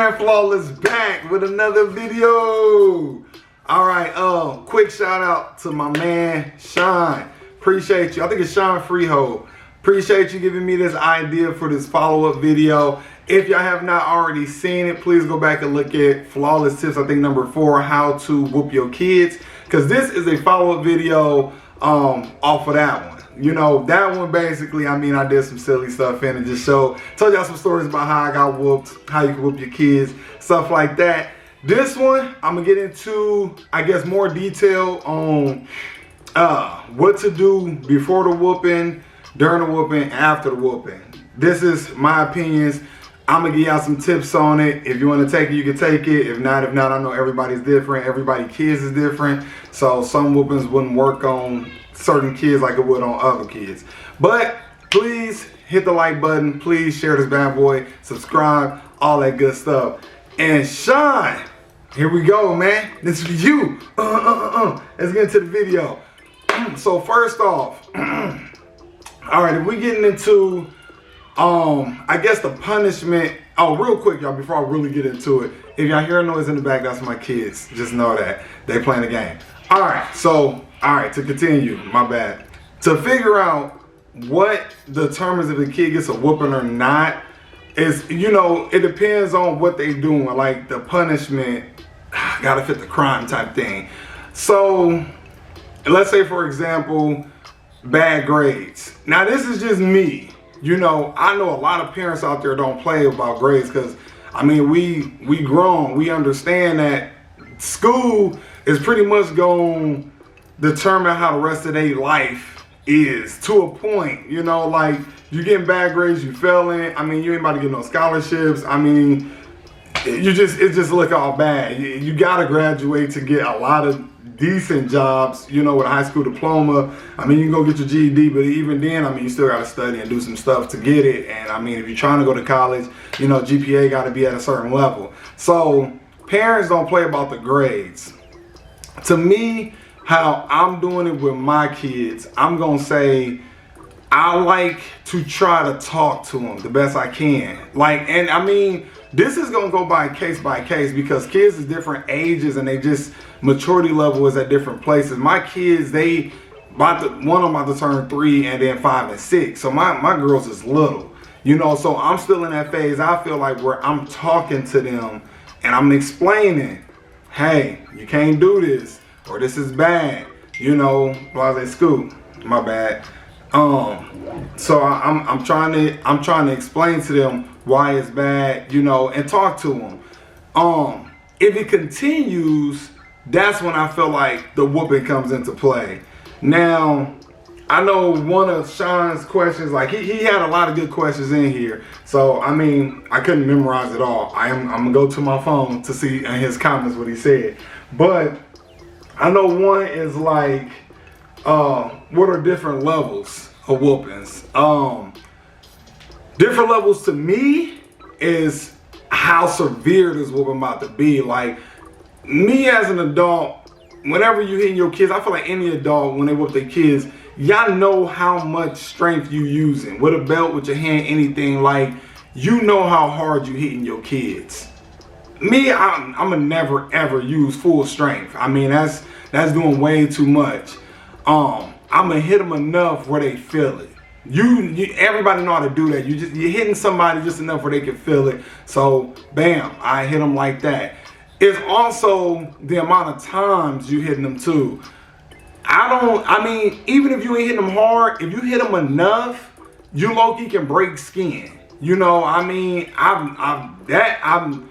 man, Flawless back with another video. All right, quick shout out to my man Sean. Appreciate you. I think it's Sean Freehold. Appreciate you giving me this idea for this follow-up video. If y'all have not already seen it, please go back and look at Flawless Tips, I think number 4, how to whoop your kids. Because this is a follow-up video off of that one. You know, that one basically, I mean, I did some silly stuff in it, just told y'all some stories about how I got whooped, how you can whoop your kids, stuff like that. This one, I'm gonna get into, I guess, more detail on what to do before the whooping, during the whooping, after the whooping. This is my opinions. I'm gonna give y'all some tips on it. If you want to take it, you can take it. If not, I know everybody's different. Everybody's kids is different. So some whoopings wouldn't work on certain kids like it would on other kids. But please hit the like button. Please share this bad boy. Subscribe. All that good stuff. And Sean, here we go, man. This is for you. Let's get into the video. So first off, all right, if we getting into I guess the punishment. Oh, real quick, y'all, before I really get into it, if y'all hear a noise in the back, that's my kids. Just know that they playing the game. All right, so to continue, my bad. To figure out what determines if a kid gets a whooping or not is, you know, it depends on what they doing. Like the punishment gotta fit the crime type thing. So let's say, for example, bad grades. Now this is just me. You know, I know a lot of parents out there don't play about grades because, I mean, we grown. We understand that school is pretty much going to determine how the rest of their life is, to a point. You know, like, you getting bad grades, you failing. I mean, you ain't about to get no scholarships. I mean, it just look all bad. You got to graduate to get a lot of decent jobs, you know, with a high school diploma. I mean, you can go get your GED, but even then, I mean, you still got to study and do some stuff to get it. And I mean, if you're trying to go to college, you know, GPA got to be at a certain level. So parents don't play about the grades. To me, how I'm doing it with my kids, I'm going to say, I like to try to talk to them the best I can. Like, and I mean, this is going to go by case because kids is different ages and they just maturity level is at different places. My kids, one of them about to turn 3 and then 5 and 6. So my girls is little, you know, so I'm still in that phase. I feel like where I'm talking to them and I'm explaining, hey, you can't do this, or this is bad, you know, blase scoop, my bad. So I'm trying to explain to them why it's bad, you know, and talk to them. If it continues, that's when I feel like the whooping comes into play. Now, I know one of Sean's questions, like he had a lot of good questions in here. So, I mean, I couldn't memorize it all. I'm gonna go to my phone to see in his comments what he said. But I know one is like, what are different levels of whoopings? Different levels to me is how severe this whooping about to be. Like, me as an adult, whenever you hitting your kids, I feel like any adult, when they whoop their kids, y'all know how much strength you using. With a belt, with your hand, anything, like, you know how hard you hitting your kids. Me, I'm gonna never ever use full strength. I mean, that's doing way too much. I'm gonna hit them enough where they feel it. Everybody know how to do that. You're hitting somebody just enough where they can feel it. So, bam, I hit them like that. It's also the amount of times you hitting them too. I mean, even if you ain't hitting them hard, if you hit them enough, you low-key can break skin. You know, I mean, I'm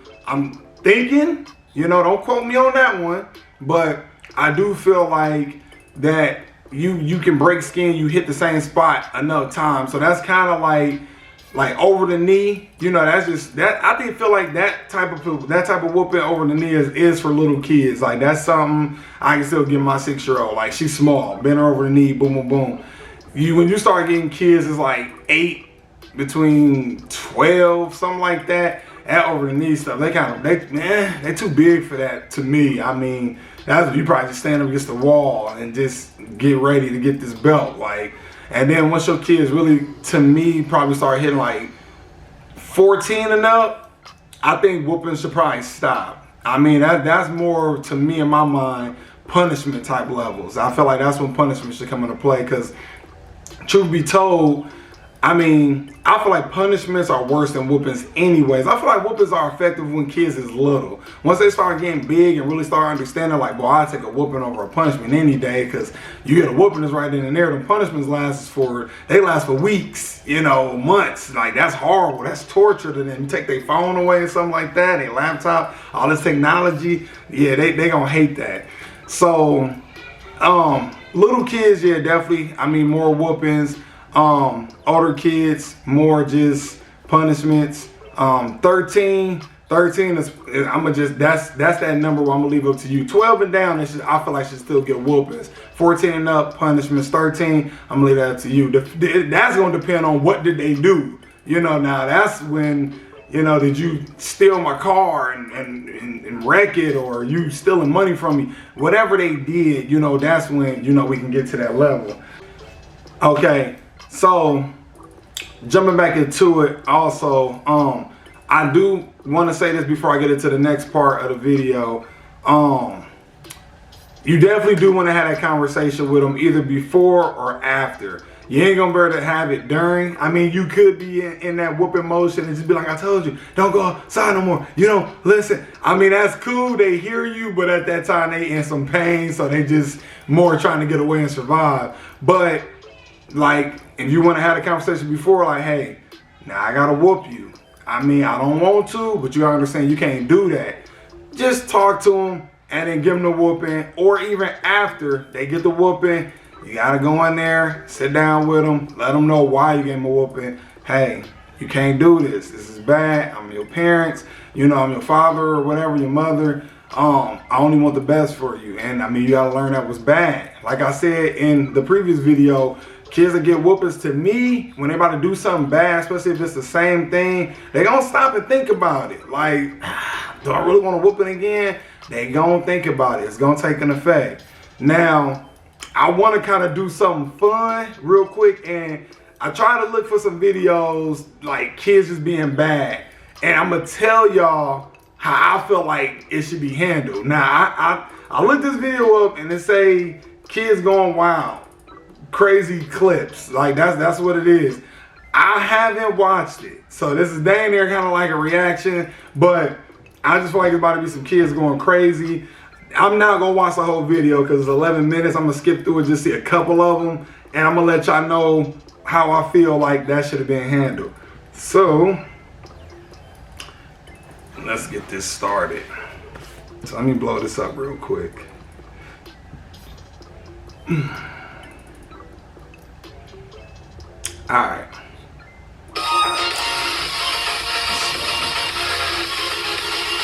thinking, you know, don't quote me on that one, but I do feel like that you can break skin, you hit the same spot enough times. So that's kind of like over the knee, you know, that's just that. I feel like that type of whooping over the knee is for little kids. Like, that's something I can still give my 6-year-old. Like, she's small, bend her over the knee, boom, boom, boom. When you start getting kids, it's like 8, between 12, something like that. That over the knee stuff, they too big for that to me. I mean, that's, you probably just stand up against the wall and just get ready to get this belt, like. And then once your kids really, to me, probably start hitting like 14 and up, I think whooping should probably stop. I mean, that's more, to me, in my mind, punishment type levels. I feel like that's when punishment should come into play, because truth be told, I mean, I feel like punishments are worse than whoopings anyways. I feel like whoopings are effective when kids is little. Once they start getting big and really start understanding, like, boy, I'll take a whooping over a punishment any day, because you get a whooping is right then and there. The punishments last for weeks, you know, months. Like, that's horrible. That's torture to them. You take their phone away or something like that, their laptop, all this technology. Yeah, they gonna hate that. So, little kids, yeah, definitely. I mean, more whoopings. Older kids, more just punishments. 13 is, that's that number where I'm gonna leave up to you. 12 and down, I feel like should still get whoopings. 14 and up, punishments. 13, I'm gonna leave that up to you. That's gonna depend on what did they do. You know, now that's when, you know, did you steal my car and wreck it, or you stealing money from me? Whatever they did, you know, that's when, you know, we can get to that level. Okay. So, jumping back into it, also, I do want to say this before I get into the next part of the video. You definitely do want to have that conversation with them either before or after. You ain't gonna be able to have it during. I mean, you could be in that whooping motion and just be like, I told you, don't go outside no more. You don't listen. I mean, that's cool. They hear you, but at that time they in some pain, so they just more trying to get away and survive. But like, if you want to have a conversation before, like, hey, now I gotta whoop you. I mean, I don't want to, but you gotta understand you can't do that. Just talk to them and then give them the whooping, or even after they get the whooping, you gotta go in there, sit down with them, let them know why you gave them a whooping. Hey, you can't do this. This is bad. I'm your parents. You know, I'm your father or whatever, your mother. I only want the best for you. And I mean, you gotta learn that was bad. Like I said in the previous video, kids that get whoopings, to me, when they about to do something bad, especially if it's the same thing, they gonna stop and think about it. Like, do I really want to whoop it again? They gonna think about it. It's gonna take an effect. Now, I want to kind of do something fun real quick, and I try to look for some videos like kids just being bad, and I'm gonna tell y'all how I feel like it should be handled. Now, I looked this video up and it say kids going wild. Crazy clips, like that's what it is. I haven't watched it, so this is dang near kind of like a reaction, but I just feel like it's about to be some kids going crazy. I'm not gonna watch the whole video because it's 11 minutes. I'm gonna skip through it, just see a couple of them, and I'm gonna let y'all know how I feel like that should have been handled. So let's get this started. So let me blow this up real quick. All right.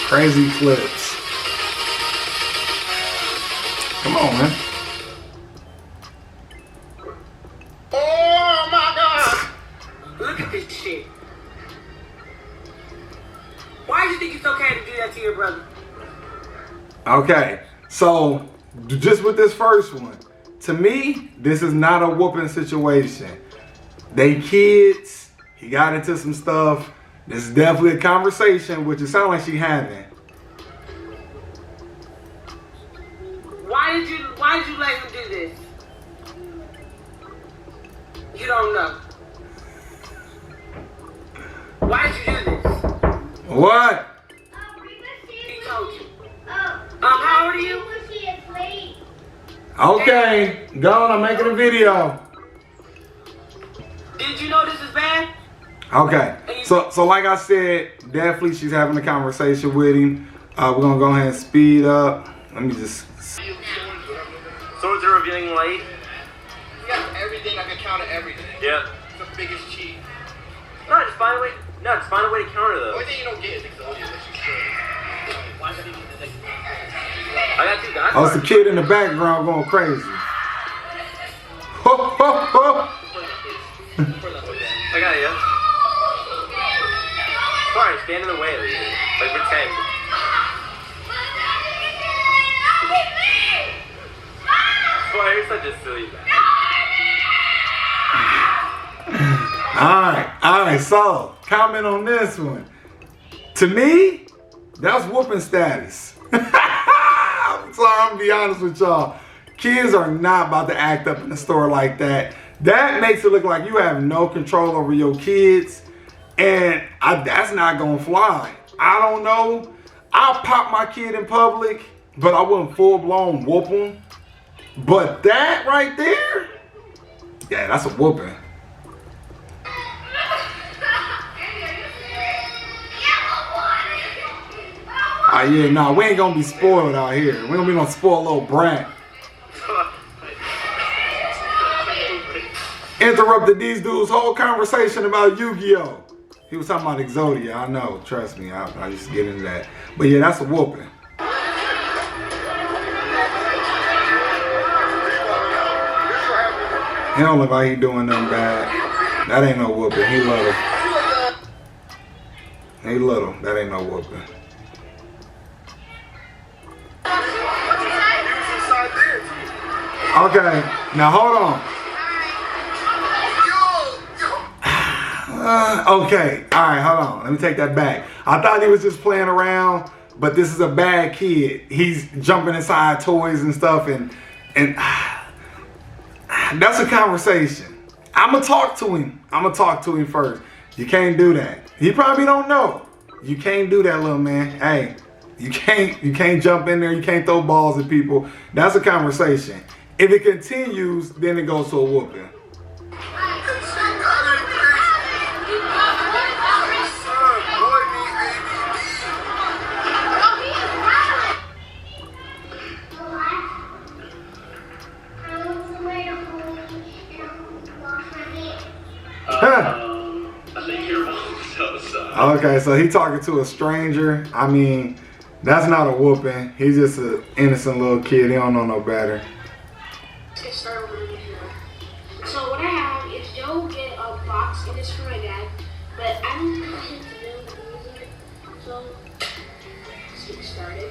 Crazy clips. Come on, man. Oh my God! Look at this shit. Why do you think it's okay to do that to your brother? Okay, so just with this first one, to me, this is not a whooping situation. They kids, he got into some stuff. This is definitely a conversation, which it sounds like she having. Why did you let him do this? You don't know. Why did you do this? What? He told you. How old are you? Okay, go on, I'm making a video. Did you know this is bad? Okay, so like I said, definitely she's having a conversation with him. We're gonna go ahead and speed up. Let me just. So is it revealing late? You got everything. I can counter everything. Yeah. It's the biggest cheat. No, just find a way. No, just find a way to counter The those. only thing you don't get is exodia, which is true. Why should he need the next? I got two guys. Oh, it's the kid in the background going crazy. Ho, ho, ho. I got you. Fine, stand in the way at least. Like pretend. Boy, you're such a silly man. All right, so comment on this one. To me, that's whooping status. I'm sorry, I'm gonna be honest with y'all. Kids are not about to act up in the store like that. That makes it look like you have no control over your kids, and that's not gonna fly. I don't know. I'll pop my kid in public, but I wouldn't full-blown whoop him. But that right there, yeah, that's a whooping. Oh yeah, nah, we ain't gonna be spoiled out here. We gonna be no spoiled little brat. Interrupted these dudes' whole conversation about Yu-Gi-Oh! He was talking about Exodia, I know, trust me, I used to get into that. But yeah, that's a whooping. He don't look like he doing nothing bad. That ain't no whooping, he little. He little, that ain't no whooping. Okay, now hold on. Okay, all right, hold on. Let me take that back. I thought he was just playing around, but this is a bad kid. He's jumping inside toys and stuff, and that's a conversation. I'm gonna talk to him. I'm gonna talk to him first. You can't do that. He probably don't know. You can't do that, little man. Hey, you can't jump in there. You can't throw balls at people. That's a conversation. If it continues, then it goes to a whooping. Okay, so he talking to a stranger. I mean, that's not a whooping. He's just an innocent little kid. He don't know no better. Let's get started with the video. So what I have is Joe get a box, and it's for my dad, but I don't want him to know that I'm using it. So let's get started.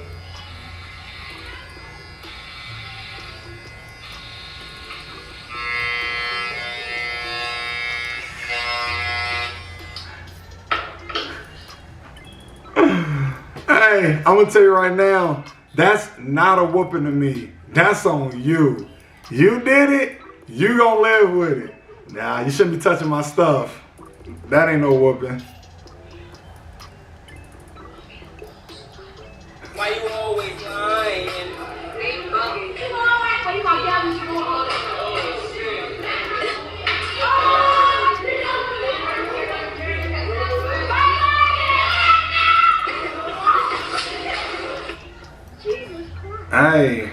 Hey, I'm gonna tell you right now, that's not a whooping to me. That's on you. You did it, you gonna live with it. Nah, you shouldn't be touching my stuff. That ain't no whooping. Why you always lying? Hey,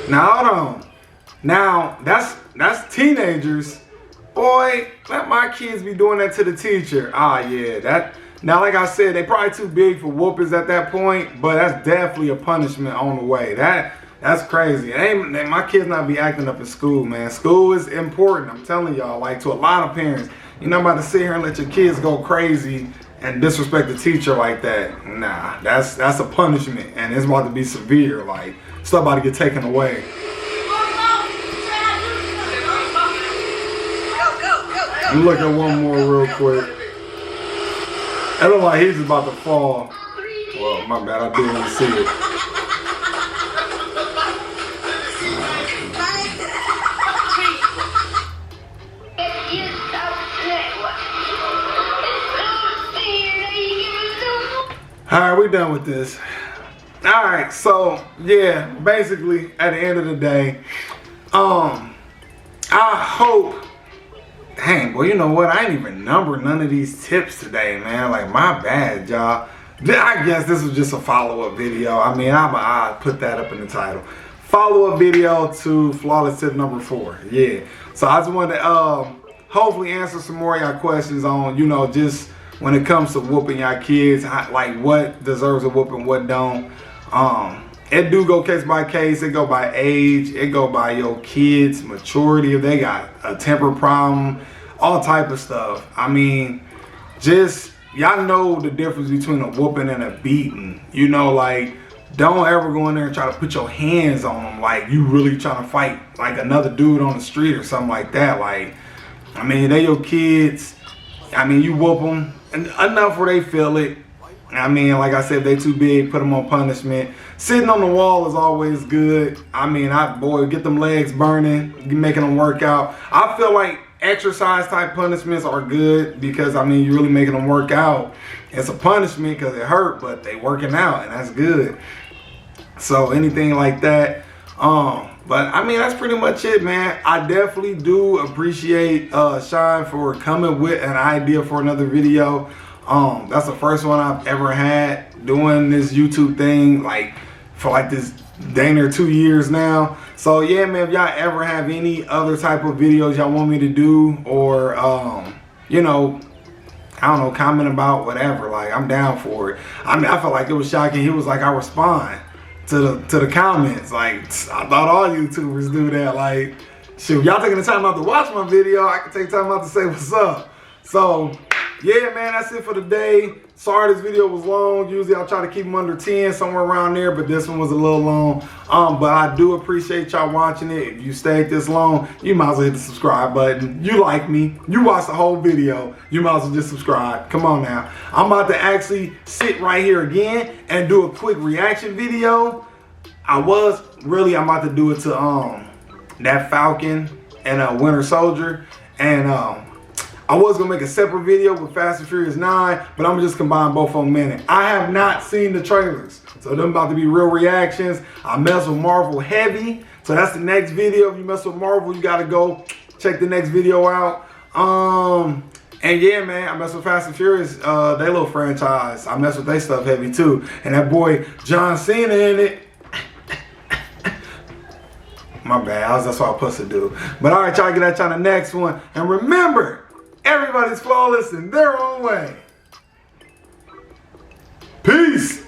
now hold on. Now that's teenagers. Boy, let my kids be doing that to the teacher. Ah, yeah, that. Now, like I said, they probably too big for whoopings at that point, but that's definitely a punishment on the way. That's crazy. My kids not be acting up in school, man. School is important. I'm telling y'all, like to a lot of parents, you're not about to sit here and let your kids go crazy and disrespect the teacher like that. Nah, that's a punishment, and it's about to be severe. Like, stuff about to get taken away. Let me look at one more real quick. It looks like he's about to fall. Well, my bad, I didn't even see it. Alright, we're done with this. Alright, so yeah, basically at the end of the day, I hope. Dang, well, you know what? I ain't even numbered none of these tips today, man. Like, my bad, y'all. I guess this was just a follow-up video. I mean, I'll put that up in the title. Follow-up video to flawless tip number 4. Yeah. So I just wanted to hopefully answer some more of y'all questions on, you know, just when it comes to whooping y'all kids, like what deserves a whooping, what don't. It do go case by case. It go by age. It go by your kids' maturity. If they got a temper problem, all type of stuff. I mean, just y'all know the difference between a whooping and a beating. You know, like, don't ever go in there and try to put your hands on them like you really trying to fight like another dude on the street or something like that. Like, I mean, they your kids. I mean, you whoop them enough where they feel it. I mean, like I said, if they too big, put them on punishment. Sitting on the wall is always good. I mean, boy, get them legs burning, making them work out. I feel like exercise type punishments are good because, I mean, you're really making them work out. It's a punishment because it hurt, but they working out, and that's good. So anything like that. But I mean, that's pretty much it, man. I definitely do appreciate Shine for coming with an idea for another video. That's the first one I've ever had doing this YouTube thing, like for like this dang near 2 years now. So yeah, man, if y'all ever have any other type of videos y'all want me to do, or you know, I don't know, comment about whatever, like I'm down for it. I mean, I felt like it was shocking. He was like, I respond to the comments. Like, I thought all YouTubers do that. Like, shoot, y'all taking the time out to watch my video, I can take time out to say what's up. So yeah, man, that's it for today. Sorry this video was long. Usually I'll try to keep them under 10, somewhere around there, but this one was a little long. But I do appreciate y'all watching it. If you stayed this long, you might as well hit the subscribe button. You like me, you watched the whole video, you might as well just subscribe. Come on now. I'm about to actually sit right here again and do a quick reaction video. I'm about to do it to that Falcon and Winter Soldier. And I was gonna make a separate video with Fast and Furious 9, but I'm gonna just combine both of them in it. I have not seen the trailers, so them about to be real reactions. I mess with Marvel heavy, so that's the next video. If you mess with Marvel, you gotta go check the next video out. And yeah, man, I mess with Fast and Furious, they little franchise. I mess with their stuff heavy too. And that boy John Cena in it. My bad, that's what I'm supposed to do. But all right, y'all, get at y'all the next one. And remember, everybody's flawless in their own way. Peace.